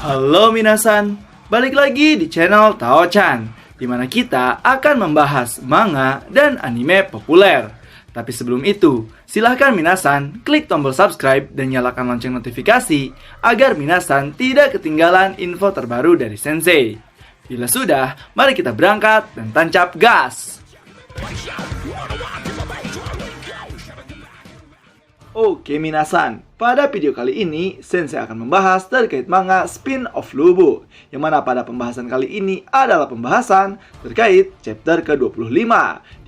Halo minasan, balik lagi di channel Tao-chan, di mana kita akan membahas manga dan anime populer. Tapi sebelum itu, silahkan minasan klik tombol subscribe dan nyalakan lonceng notifikasi agar minasan tidak ketinggalan info terbaru dari Sensei. Bila sudah, mari kita berangkat dan tancap gas! Oke minasan, pada video kali ini Sensei akan membahas terkait manga spin-off Lubu, yang mana pada pembahasan kali ini adalah pembahasan terkait chapter ke-25,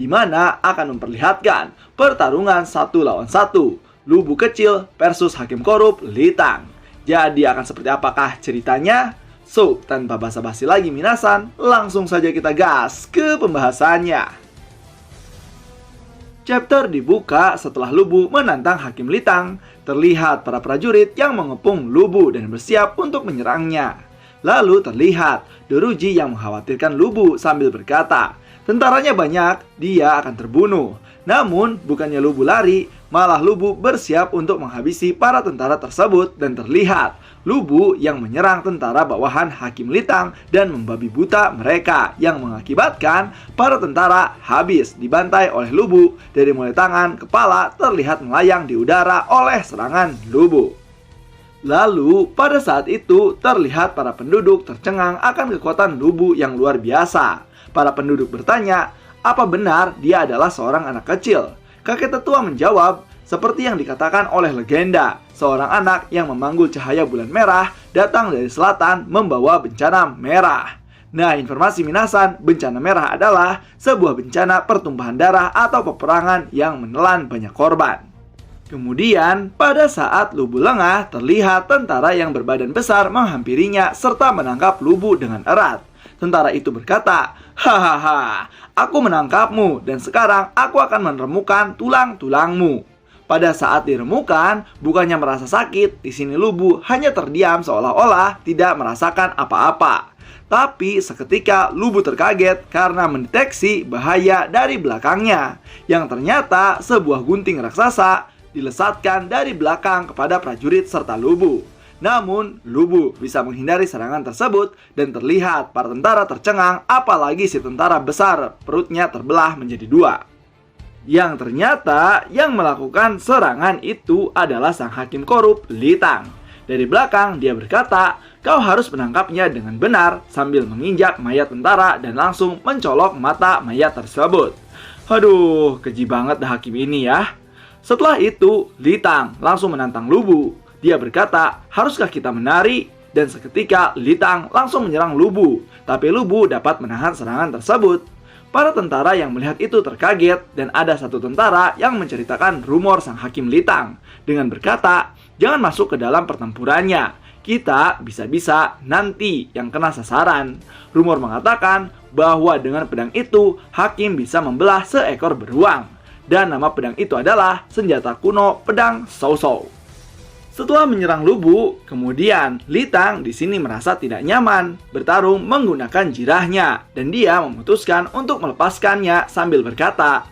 di mana akan memperlihatkan pertarungan 1 lawan 1 Lubu kecil versus hakim korup Litang. Jadi akan seperti apakah ceritanya? So, tanpa basa-basi lagi minasan, langsung saja kita gas ke pembahasannya. Chapter dibuka setelah Lubu menantang Hakim Litang. Terlihat para prajurit yang mengepung Lubu dan bersiap untuk menyerangnya. Lalu terlihat Doruji yang mengkhawatirkan Lubu sambil berkata, tentaranya banyak, dia akan terbunuh. Namun, bukannya Lubu lari, malah Lubu bersiap untuk menghabisi para tentara tersebut dan terlihat Lubu yang menyerang tentara bawahan Hakim Litang dan membabi buta mereka yang mengakibatkan para tentara habis dibantai oleh Lubu dari mulai tangan, kepala terlihat melayang di udara oleh serangan Lubu. Lalu pada saat itu terlihat para penduduk tercengang akan kekuatan Lubu yang luar biasa. Para penduduk bertanya, apa benar dia adalah seorang anak kecil? Kakek tetua menjawab, seperti yang dikatakan oleh legenda, seorang anak yang memanggul cahaya bulan merah datang dari selatan membawa bencana merah. Nah, informasi minasan, bencana merah adalah sebuah bencana pertumpahan darah atau peperangan yang menelan banyak korban. Kemudian, pada saat Lubu lengah, terlihat tentara yang berbadan besar menghampirinya serta menangkap Lubu dengan erat. Tentara itu berkata, hahaha, aku menangkapmu dan sekarang aku akan menemukan tulang-tulangmu. Pada saat diremukan, bukannya merasa sakit, di sini Lubu hanya terdiam seolah-olah tidak merasakan apa-apa. Tapi seketika Lubu terkaget karena mendeteksi bahaya dari belakangnya, yang ternyata sebuah gunting raksasa dilesatkan dari belakang kepada prajurit serta Lubu. Namun, Lubu bisa menghindari serangan tersebut dan terlihat para tentara tercengang, apalagi si tentara besar perutnya terbelah menjadi dua. Yang ternyata yang melakukan serangan itu adalah sang hakim korup Litang. Dari belakang dia berkata, kau harus menangkapnya dengan benar sambil menginjak mayat tentara dan langsung mencolok mata mayat tersebut. Aduh, keji banget dah hakim ini ya. Setelah itu, Litang langsung menantang Lubu. Dia berkata, haruskah kita menari? Dan seketika Litang langsung menyerang Lubu. Tapi Lubu dapat menahan serangan tersebut. Para tentara yang melihat itu terkaget dan ada satu tentara yang menceritakan rumor sang hakim Litang dengan berkata, jangan masuk ke dalam pertempurannya, kita bisa-bisa nanti yang kena sasaran. Rumor mengatakan bahwa dengan pedang itu hakim bisa membelah seekor beruang dan nama pedang itu adalah senjata kuno pedang Sousou. Setelah menyerang Lubu, kemudian Litang di sini merasa tidak nyaman bertarung menggunakan jirahnya dan dia memutuskan untuk melepaskannya sambil berkata,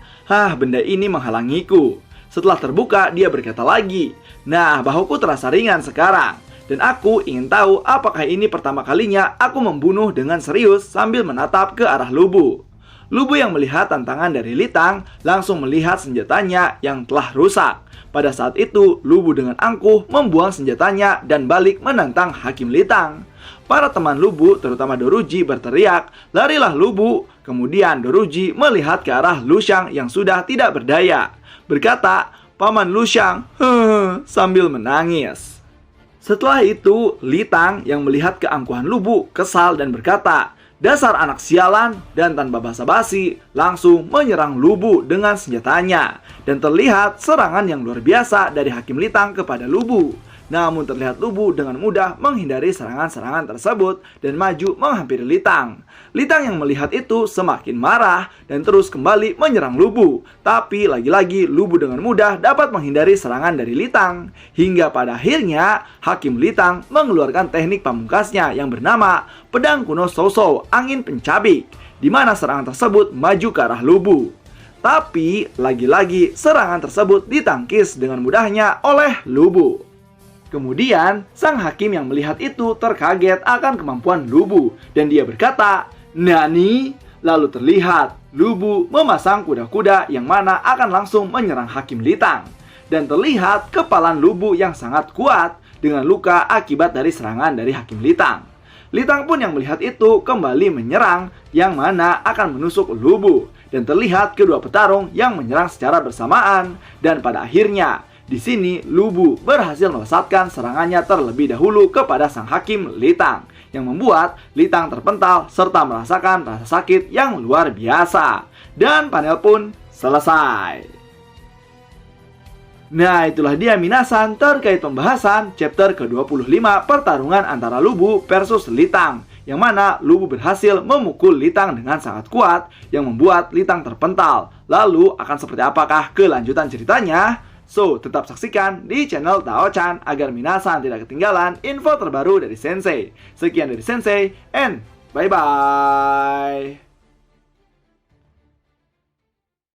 benda ini menghalangiku. Setelah terbuka, dia berkata lagi, nah, bahuku terasa ringan sekarang dan aku ingin tahu apakah ini pertama kalinya aku membunuh dengan serius sambil menatap ke arah Lubu. Lubu yang melihat tantangan dari Litang langsung melihat senjatanya yang telah rusak. Pada saat itu, Lubu dengan angkuh membuang senjatanya dan balik menantang Hakim Litang. Para teman Lubu, terutama Doruji, berteriak, larilah Lubu. Kemudian Doruji melihat ke arah Lushang yang sudah tidak berdaya. Berkata, Paman Lushang, sambil menangis. Setelah itu, Litang yang melihat keangkuhan Lubu kesal dan berkata, dasar anak sialan, dan tanpa basa-basi langsung menyerang Lubu dengan senjatanya. Dan terlihat serangan yang luar biasa dari Hakim Litang kepada Lubu. Namun terlihat Lubu dengan mudah menghindari serangan-serangan tersebut dan maju menghampiri Litang. Litang yang melihat itu semakin marah dan terus kembali menyerang Lubu. Tapi lagi-lagi Lubu dengan mudah dapat menghindari serangan dari Litang. Hingga pada akhirnya Hakim Litang mengeluarkan teknik pamungkasnya yang bernama pedang kuno Sousou angin pencabik, di mana serangan tersebut maju ke arah Lubu. Tapi lagi-lagi serangan tersebut ditangkis dengan mudahnya oleh Lubu. Kemudian, sang hakim yang melihat itu terkaget akan kemampuan Lubu dan dia berkata, "Nani?" Lalu terlihat Lubu memasang kuda-kuda yang mana akan langsung menyerang Hakim Litang. Dan terlihat kepalan Lubu yang sangat kuat dengan luka akibat dari serangan dari Hakim Litang. Litang pun yang melihat itu kembali menyerang yang mana akan menusuk Lubu. Dan terlihat kedua petarung yang menyerang secara bersamaan. Dan pada akhirnya, di sini Lubu berhasil melesatkan serangannya terlebih dahulu kepada sang Hakim Litang, yang membuat Litang terpental serta merasakan rasa sakit yang luar biasa. Dan panel pun selesai. Nah, itulah dia minasan terkait pembahasan chapter ke-25 pertarungan antara Lubu versus Litang, yang mana Lubu berhasil memukul Litang dengan sangat kuat yang membuat Litang terpental. Lalu akan seperti apakah kelanjutan ceritanya? So, tetap saksikan di channel Tao-chan agar minasan tidak ketinggalan info terbaru dari Sensei. Sekian dari Sensei, and bye-bye!